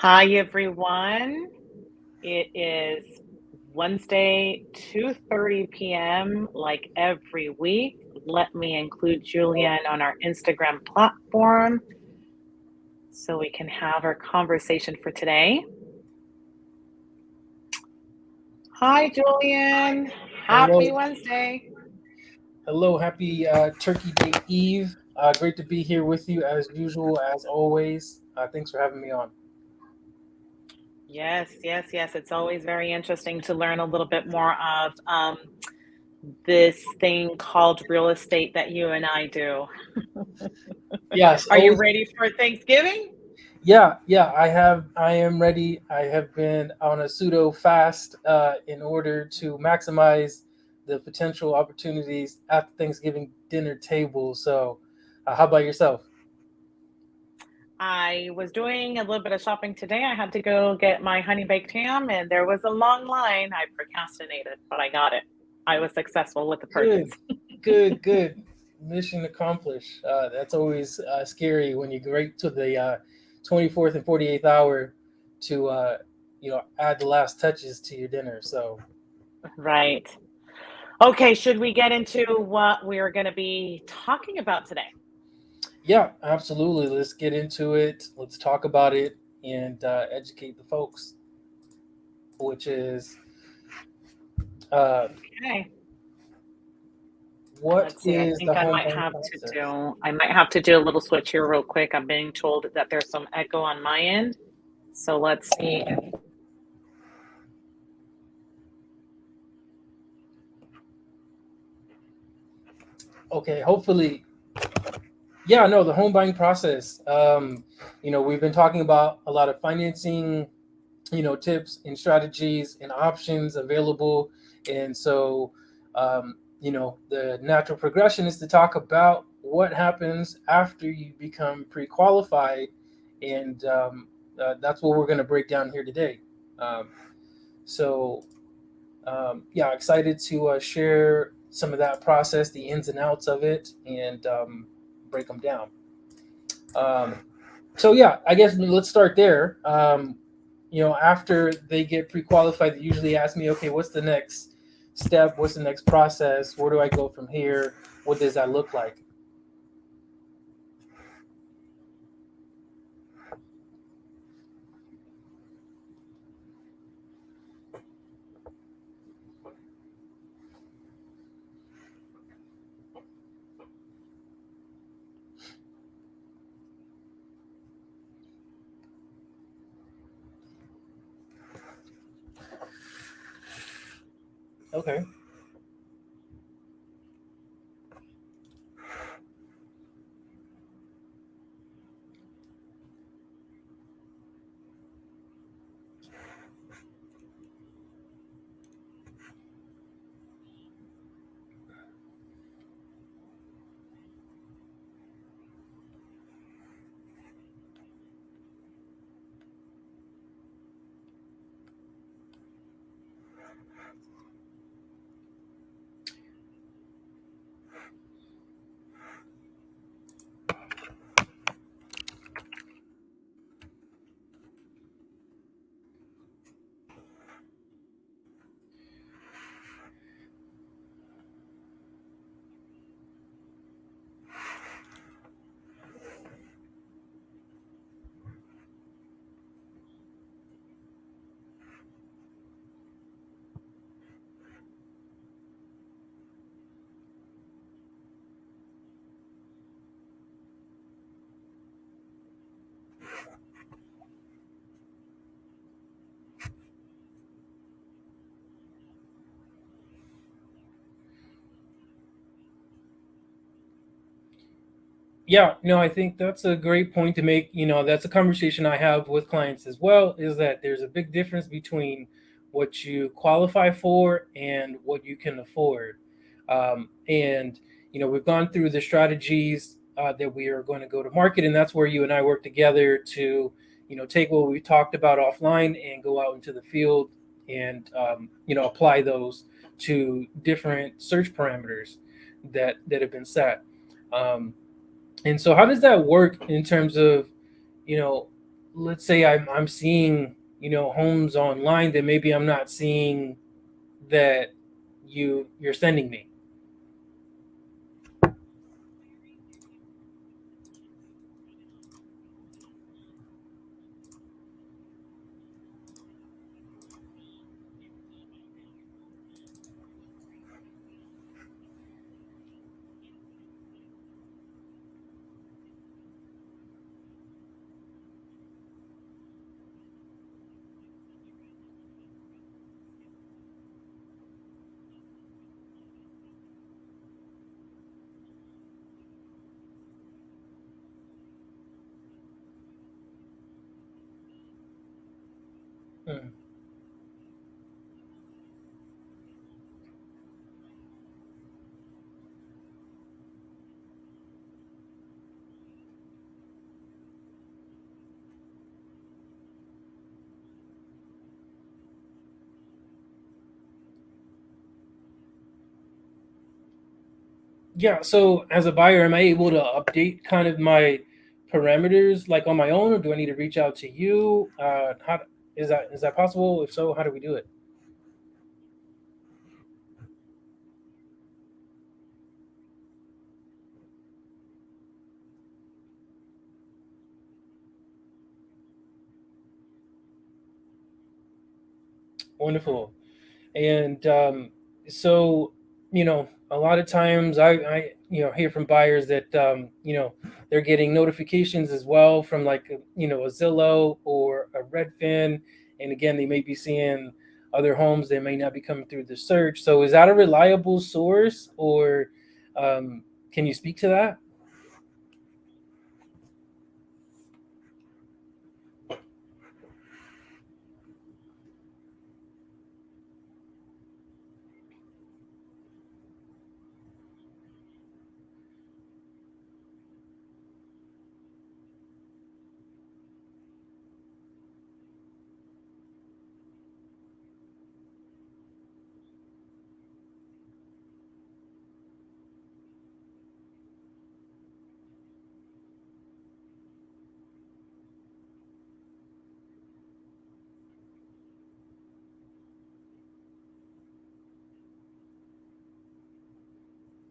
Hi, everyone. It is Wednesday, 2:30 p.m. like every week. Let me include Julian on our Instagram platform so we can have our conversation for today. Hi, Julian. Hello, Happy Wednesday. hello, happy Turkey Day Eve. Great to be here with you as usual, as always. Thanks for having me on. Yes, yes, yes. It's always very interesting to learn a little bit more of this thing called real estate that you and I do. Yes, Are you always. ready for Thanksgiving? Yeah. I am ready. I have been on a pseudo fast in order to maximize the potential opportunities at the Thanksgiving dinner table. So, how about yourself? I was doing a little bit of shopping today. I had to go get my honey baked ham, and there was a long line. I procrastinated, but I got it. I was successful with the purchase. Good, good. Mission accomplished. That's always scary when you get right to the 24th and 48th hour to add the last touches to your dinner. So Right. Okay, should we get into what we're going to be talking about today? yeah, absolutely. Let's get into it. Let's talk about it and educate the folks, which is uh, Okay. what Let's see. I is the think I home might buying have to process? do a little switch here real quick. I'm being told that there's some echo on my end. So let's see. Okay, hopefully, yeah, no, the home buying process. We've been talking about a lot of financing tips and strategies and options available, and so the natural progression is to talk about what happens after you become pre-qualified, and that's what we're going to break down here today. Um, so yeah, excited to share some of that process, the ins and outs of it, and break them down. Um, so yeah, I guess let's start there. After they get pre-qualified, they usually ask me, okay, what's the next step? What's the next process? Where do I go from here? What does that look like? Okay. Yeah, no, I think that's a great point to make. That's a conversation I have with clients as well, is that there's a big difference between what you qualify for and what you can afford. And we've gone through the strategies that we are going to go to market, and that's where you and I work together to, take what we talked about offline and go out into the field and, apply those to different search parameters that have been set. Um, and so, how does that work in terms of, you know, let's say I'm seeing, homes online that maybe I'm not seeing that you're sending me. Mm, yeah. So as a buyer, am I able to update kind of my parameters like on my own, or do I need to reach out to you? How is that possible? If so, how do we do it? Wonderful. And so, a lot of times I hear from buyers that, they're getting notifications as well from like, a Zillow or a Redfin. And again, they may be seeing other homes that may not be coming through the search. So is that a reliable source, or um, can you speak to that?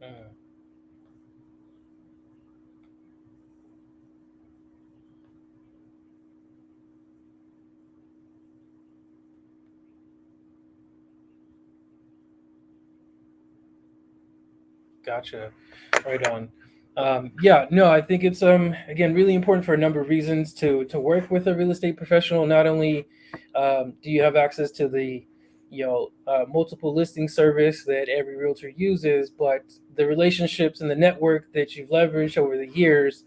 Mm, gotcha. Right on. Yeah, no, I think it's again really important for a number of reasons to work with a real estate professional. Not only do you have access to the multiple listing service that every realtor uses, but the relationships and the network that you've leveraged over the years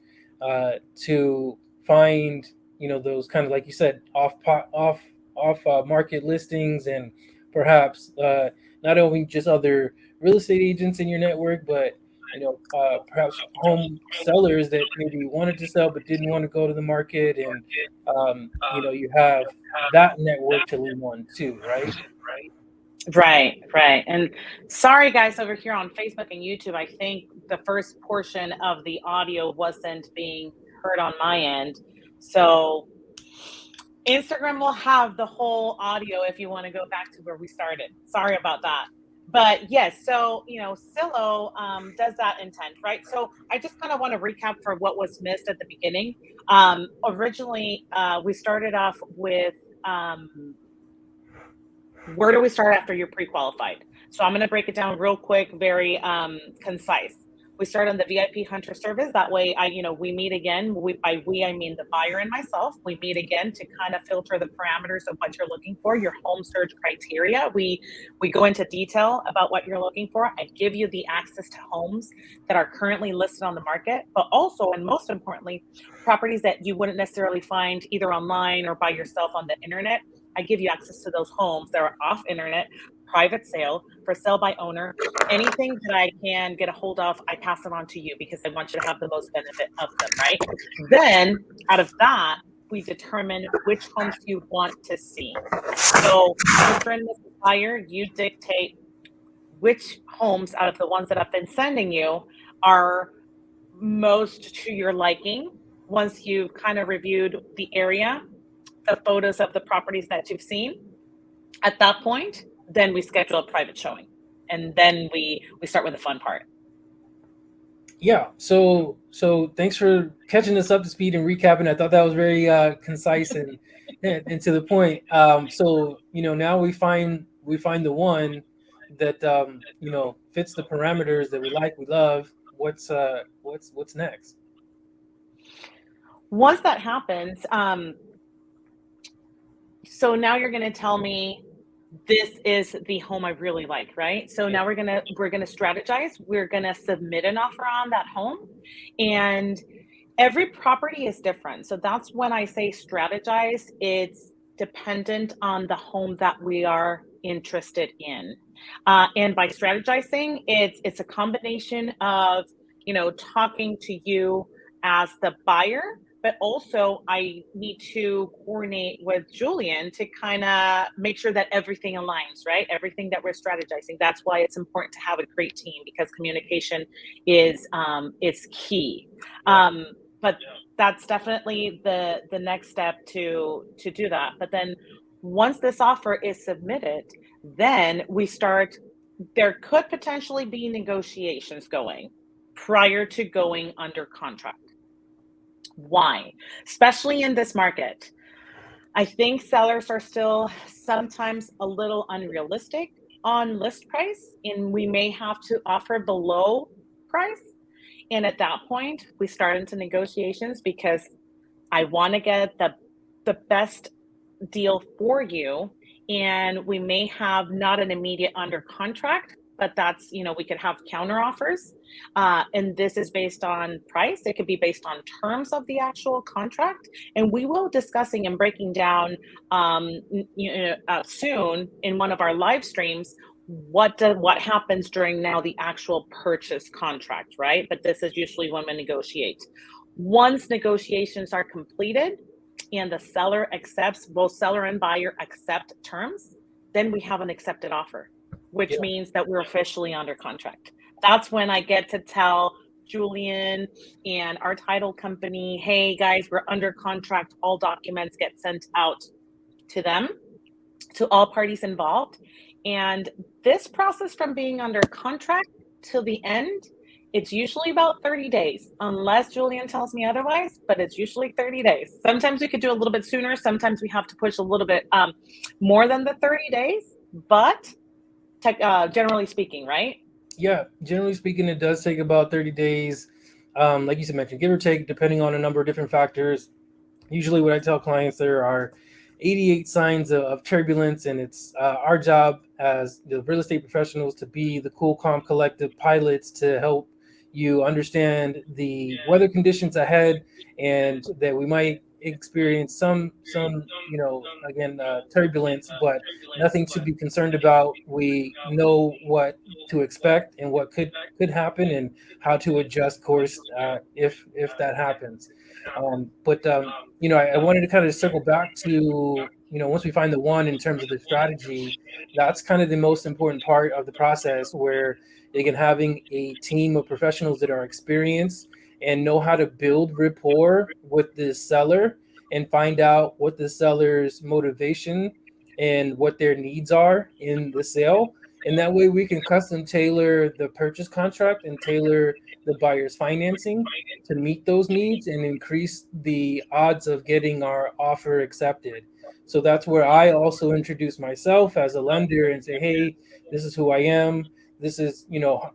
to find those kind of, like you said, off market listings, and perhaps not only just other real estate agents in your network, but perhaps home sellers that maybe wanted to sell but didn't want to go to the market, and you have that network to lean on too, right? Right, right. And sorry, guys, over here on Facebook and YouTube, I think the first portion of the audio wasn't being heard on my end. So Instagram will have the whole audio if you want to go back to where we started. Sorry about that. But yes, so Silo does that intent, right? So I just kind of want to recap for what was missed at the beginning. Originally, we started off with where do we start after you're pre-qualified? So I'm going to break it down real quick, very concise. We start on the VIP Hunter service. That way, we meet again. By we, I mean the buyer and myself. We meet again to kind of filter the parameters of what you're looking for, your home search criteria. We go into detail about what you're looking for. I give you the access to homes that are currently listed on the market, but also, and most importantly, properties that you wouldn't necessarily find either online or by yourself on the internet. I give you access to those homes that are off internet, private sale, for sale by owner. Anything that I can get a hold of, I pass it on to you because I want you to have the most benefit of them, right? Then out of that, we determine which homes you want to see. So, Mr. and Mrs. Buyer, you dictate which homes out of the ones that I've been sending you are most to your liking, once you've kind of reviewed the area, the photos of the properties that you've seen, at that point, then we schedule a private showing. And then we start with the fun part. Yeah. So thanks for catching us up to speed and recapping. I thought that was very concise and to the point. So now we find the one that fits the parameters that we like, we love. What's next? Once that happens, so now you're going to tell me this is the home I really like, right? So now we're gonna strategize. We're gonna submit an offer on that home, and every property is different. So that's when I say strategize. It's dependent on the home that we are interested in, and by strategizing, it's a combination of talking to you as the buyer, but also I need to coordinate with Julian to kind of make sure that everything aligns, right? Everything that we're strategizing. That's why it's important to have a great team, because communication is key. But that's definitely the next step to do that. But then once this offer is submitted, then we start. There could potentially be negotiations going prior to going under contract. Why? Especially in this market. I think sellers are still sometimes a little unrealistic on list price, and we may have to offer below price. And at that point, we start into negotiations because I want to get the best deal for you. And we may have not an immediate under contract, but that's, we could have counter offers. And this is based on price. It could be based on terms of the actual contract. And we will discussing and breaking down soon in one of our live streams what happens during now the actual purchase contract, right? But this is usually when we negotiate. Once negotiations are completed and the seller accepts, both seller and buyer accept terms, then we have an accepted offer, which means that we're officially under contract. That's when I get to tell Julian and our title company, hey guys, we're under contract. All documents get sent out to them, to all parties involved. And this process from being under contract till the end, it's usually about 30 days, unless Julian tells me otherwise, but it's usually 30 days. Sometimes we could do a little bit sooner. Sometimes we have to push a little bit more than the 30 days, but generally speaking, right? Yeah, generally speaking, it does take about 30 days. Like you said, mentioned, give or take, depending on a number of different factors. Usually what I tell clients, there are 88 signs of turbulence, and it's our job as the real estate professionals to be the cool, calm, collective pilots to help you understand the weather conditions ahead, and that we might experience some again, turbulence, but nothing to be concerned about. We know what to expect and what could happen, and how to adjust course if that happens. I wanted to kind of circle back to, once we find the one, in terms of the strategy, that's kind of the most important part of the process, where again, having a team of professionals that are experienced and know how to build rapport with the seller and find out what the seller's motivation and what their needs are in the sale. And that way we can custom tailor the purchase contract and tailor the buyer's financing to meet those needs and increase the odds of getting our offer accepted. So that's where I also introduce myself as a lender and say, hey, this is who I am. This is,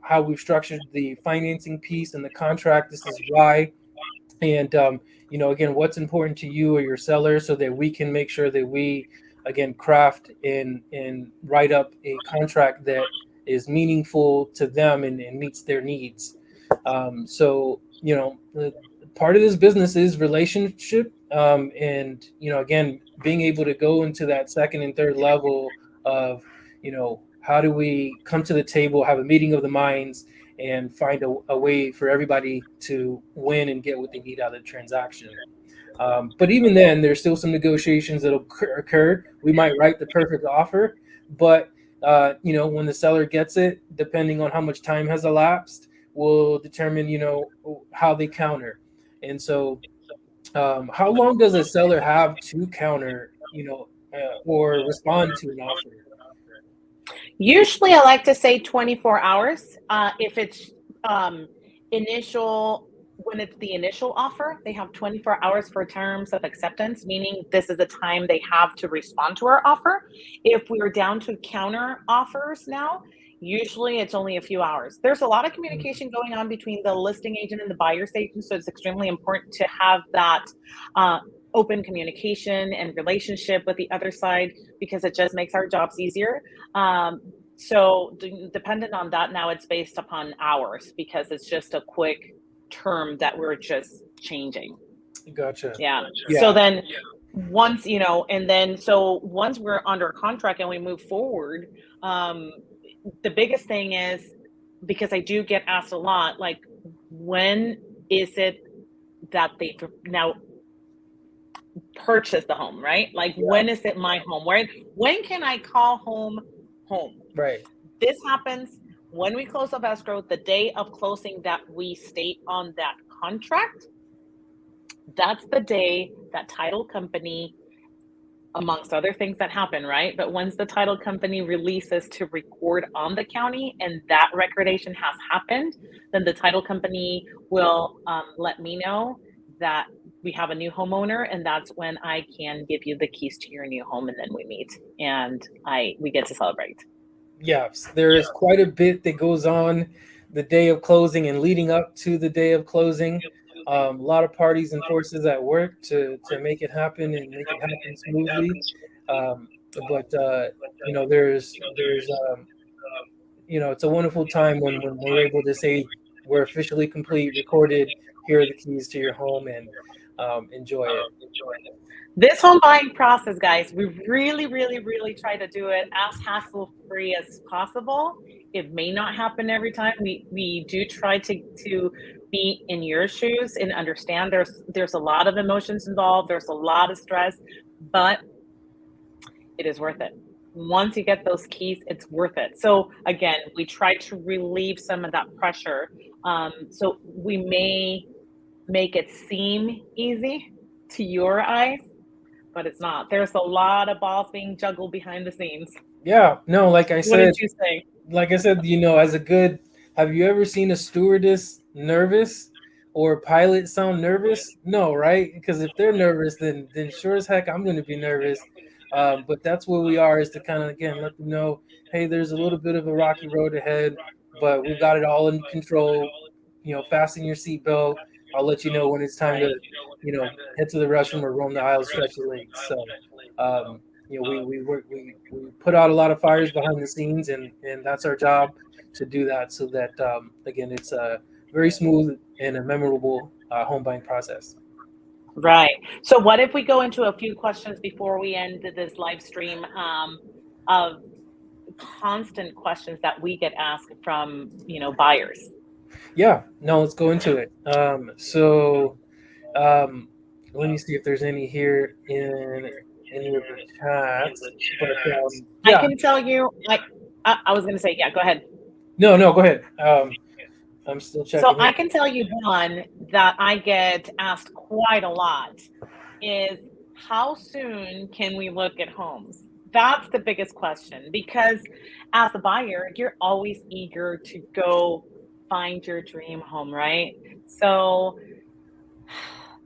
how we've structured the financing piece and the contract. This is why. And, again, what's important to you or your seller, so that we can make sure that we, again, craft and write up a contract that is meaningful to them and meets their needs. Part of this business is relationship. And, again, being able to go into that second and third level of, how do we come to the table, have a meeting of the minds, and find a way for everybody to win and get what they need out of the transaction. But even then, there's still some negotiations that'll occur. We might write the perfect offer, but when the seller gets it, depending on how much time has elapsed, will determine how they counter. And so How long does a seller have to counter, or respond to an offer? Usually, I like to say 24 hours. If it's um, initial, when it's the initial offer, they have 24 hours for terms of acceptance, meaning this is the time they have to respond to our offer. If we're down to counter offers now, usually it's only a few hours. There's a lot of communication going on between the listing agent and the buyer's agent, so it's extremely important to have that uh, open communication and relationship with the other side because it just makes our jobs easier. um, dependent on that, now it's based upon hours because it's just a quick term that we're just changing. Gotcha. Yeah. So Yeah. then once, and then so once we're under contract and we move forward, um, the biggest thing is because I do get asked a lot, like, when is it that they now purchase the home, right? Like, Yeah. when is it my home? When can I call home home? Right. This happens when we close up escrow, the day of closing that we state on that contract. That's the day that title company, amongst other things that happen, right? But once the title company releases to record on the county and that recordation has happened, then the title company will let me know that we have a new homeowner, and that's when I can give you the keys to your new home, and then we meet and we get to celebrate. Yes, there is quite a bit that goes on the day of closing and leading up to the day of closing. A lot of parties and forces at work to make it happen and make it happen smoothly. Um, but there's it's a wonderful time when we're able to say we're officially complete, recorded. Here are the keys to your home, and enjoy it. This home buying process, guys, we really, really, really try to do it as hassle free as possible. It may not happen every time. We do try to be in your shoes and understand there's a lot of emotions involved. There's a lot of stress, but it is worth it. Once you get those keys, it's worth it. So again, we try to relieve some of that pressure. So we may make it seem easy to your eyes, but it's not. There's a lot of balls being juggled behind the scenes. Yeah, no, like I said, Wouldn't you say? as a good, have you ever seen a stewardess nervous or a pilot sound nervous? No, right? Because if they're nervous, then sure as heck I'm going to be nervous. But that's where we are, is to kind of again let them know, hey, there's a little bit of a rocky road ahead, but we've got it all in control. Fasten your seatbelt. I'll let you know when it's time to, head to the restroom or roam the aisles, stretch your legs. So, we put out a lot of fires behind the scenes, and that's our job to do that, so that again it's a very smooth and a memorable home buying process. Right. So what if we go into a few questions before we end this live stream, of constant questions that we get asked from, buyers? Yeah, no, let's go into it. Um, let me see if there's any here in any of the chats. But I yeah, can tell you, I was going to say, yeah, go ahead. no, go ahead. I'm still So checking I here. can tell you one that I get asked quite a lot is, how soon can we look at homes? That's the biggest question because as a buyer, you're always eager to go find your dream home, right? So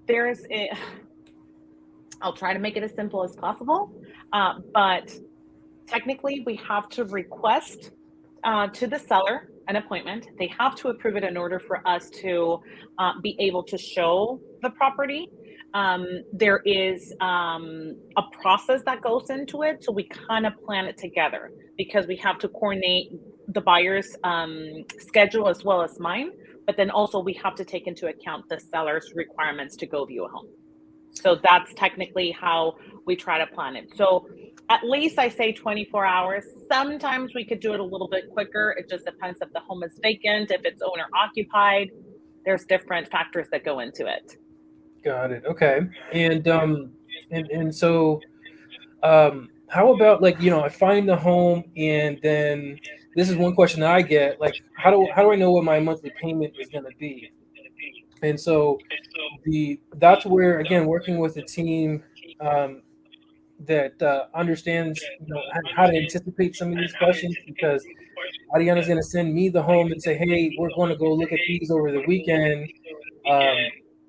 there's a, I'll try to make it as simple as possible, but technically we have to request to the seller an appointment. They have to approve it in order for us to be able to show the property. There is a process that goes into it, so we kind of plan it together because we have to coordinate the buyer's schedule as well as mine. But then also we have to take into account the seller's requirements to go view a home. So that's technically how we try to plan it. So at least I say 24 hours. Sometimes we could do it a little bit quicker. It just depends if the home is vacant, if it's owner occupied. There's different factors that go into it. Got it. Okay. And so how about, like, I find the home, and then this is one question that I get, like, how do I know what my monthly payment is going to be? And so that's where, again, working with a team um, that understands, how to anticipate some of these questions, because Ariana's going to send me the home and say, hey, we're going to go look at these over the weekend.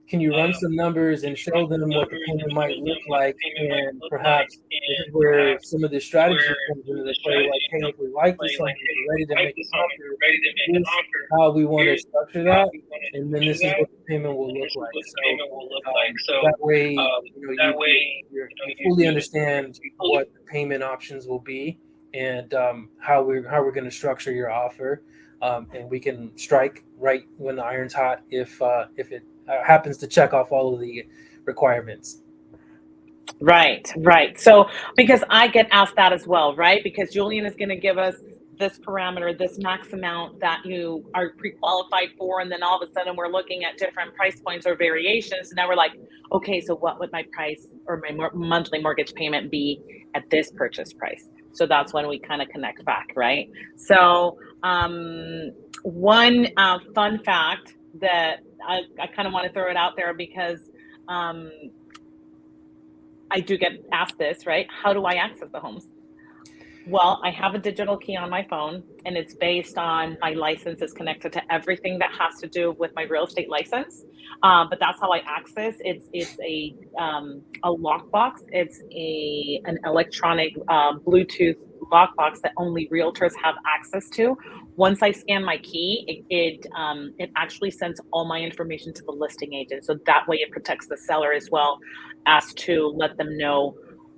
Can you run some numbers and show them what the payment might look like? And perhaps this is where some of the strategy comes into the play. Like, hey, if we like this home, we're ready to make an offer. This is how we want to structure that, and then this is what the payment will look like. So that way, you fully understand what the payment options will be, and how we're going to structure your offer, and we can strike right when the iron's hot if it happens to check off all of the requirements. Right. So, because I get asked that as well, right? Because Julian is going to give us this parameter, this max amount that you are pre-qualified for, and then all of a sudden we're looking at different price points or variations, and now we're like, okay, so what would my price or my monthly mortgage payment be at this purchase price? So that's when we kind of connect back, right? So, one fun fact that I kind of want to throw it out there, because um, I do get asked this, right? How do I access the homes? Well, I have a digital key on my phone, and it's based on my license is connected to everything that has to do with my real estate license. But that's how I access. It's a lockbox. It's an electronic Bluetooth lockbox that only realtors have access to. Once I scan my key, it actually sends all my information to the listing agent. So that way, it protects the seller as well, as to let them know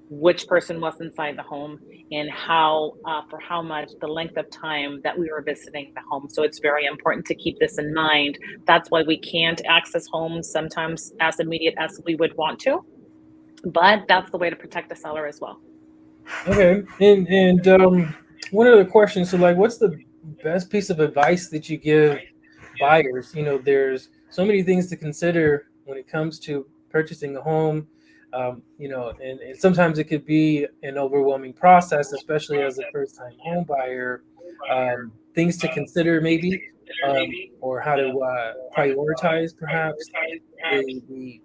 which person was inside the home, and how for how much, the length of time that we were visiting the home. So it's very important to keep this in mind. That's why we can't access homes sometimes as immediate as we would want to, but that's the way to protect the seller as well. Okay, and one other question. So, like, what's the best piece of advice that you give buyers? There's so many things to consider when it comes to purchasing a home. And sometimes it could be an overwhelming process, especially as a first-time home buyer. Things to consider, maybe, or how to prioritize, perhaps, the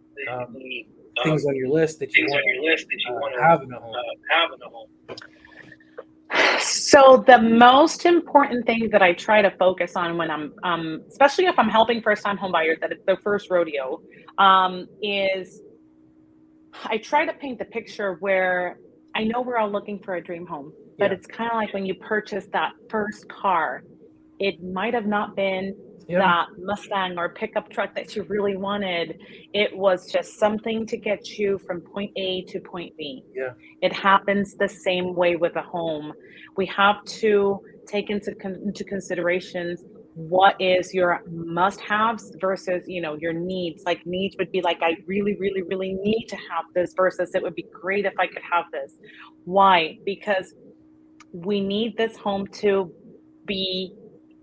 things on your list that you want to have in a home. So the most important thing that I try to focus on when I'm, especially if I'm helping first-time home buyers, that it's their first rodeo, is I try to paint the picture where I know we're all looking for a dream home, but Yeah. it's kind of like when you purchase that first car, it might have not been Yeah. that Mustang or pickup truck that you really wanted. It was just something to get you from point A to point B. Yeah. It happens the same way with a home. We have to take into considerations what is your must-haves versus, your needs. Like, needs would be like, I really, really, really need to have this, versus it would be great if I could have this. Why? Because we need this home to be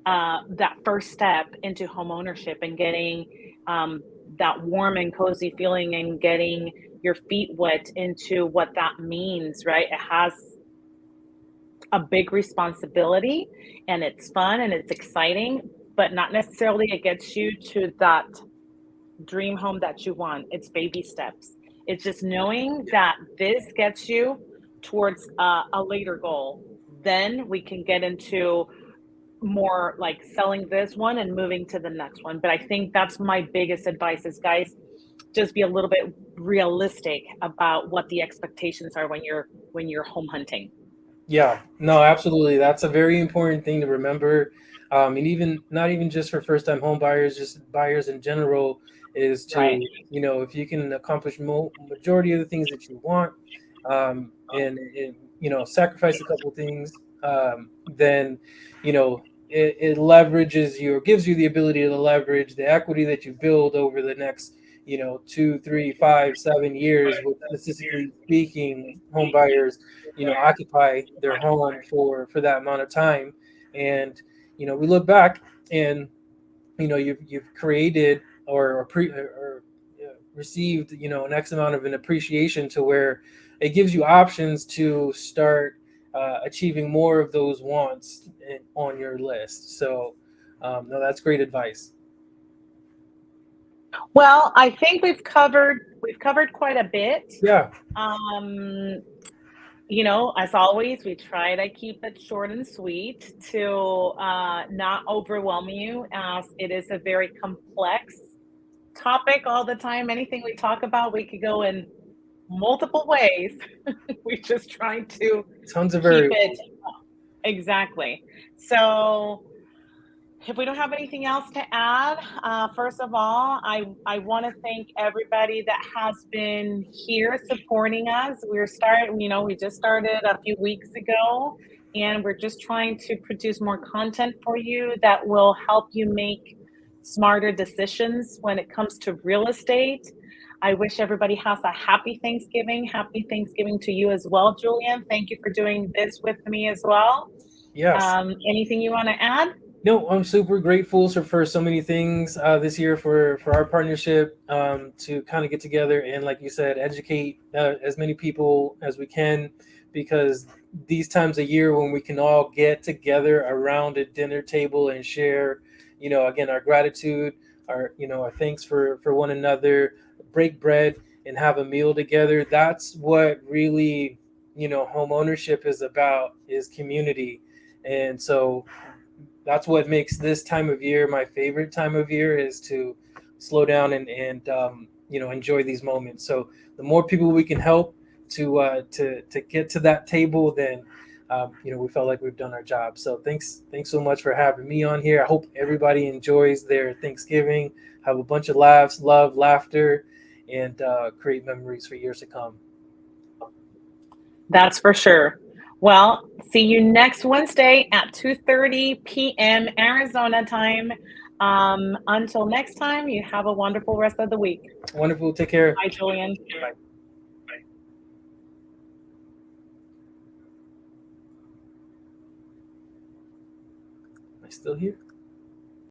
that first step into home ownership, and getting that warm and cozy feeling, and getting your feet wet into what that means, right? It has a big responsibility, and it's fun and it's exciting, but not necessarily it gets you to that dream home that you want. It's baby steps. It's just knowing that this gets you towards a later goal. Then we can get into more like selling this one and moving to the next one. But I think that's my biggest advice is, guys, just be a little bit realistic about what the expectations are when you're home hunting. Yeah, no, absolutely. That's a very important thing to remember. And even not even just for first time home buyers, just buyers in general, is Right. to, if you can accomplish majority of the things that you want, and sacrifice a couple things, then, it leverages you, or gives you the ability to leverage the equity that you build over the next, 2, 3, 5, 7 years, with statistically speaking, home buyers occupy their home for that amount of time. And we look back, and you've created or received an X amount of an appreciation, to where it gives you options to start achieving more of those wants on your list. So no, that's great advice. Well, I think we've covered quite a bit. Yeah. Um, as always, we try to keep it short and sweet to not overwhelm you, as it is a very complex topic all the time. Anything we talk about, we could go in multiple ways. We just trying to Tons of keep variables. it exactly. So, if we don't have anything else to add, first of all, I want to thank everybody that has been here supporting us. We just started a few weeks ago, and we're just trying to produce more content for you that will help you make smarter decisions when it comes to real estate. I wish everybody has a happy Thanksgiving. Happy Thanksgiving to you as well, Julian. Thank you for doing this with me as well. Yes. Anything you want to add? No, I'm super grateful for so many things this year for our partnership to kind of get together and, like you said, educate as many people as we can, because these times of year when we can all get together around a dinner table and share, again, our gratitude, our thanks for one another, break bread and have a meal together. That's what really, home ownership is about, is community. And so that's what makes this time of year my favorite time of year, is to slow down and enjoy these moments. So the more people we can help to get to that table, then we felt like we've done our job. So thanks so much for having me on here. I hope everybody enjoys their Thanksgiving, have a bunch of laughs, love, laughter, and create memories for years to come. That's for sure. Well, see you next Wednesday at 2:30 p.m. Arizona time. Until next time, you have a wonderful rest of the week. Wonderful. Take care. Bye, Julian. Bye. Am I still here?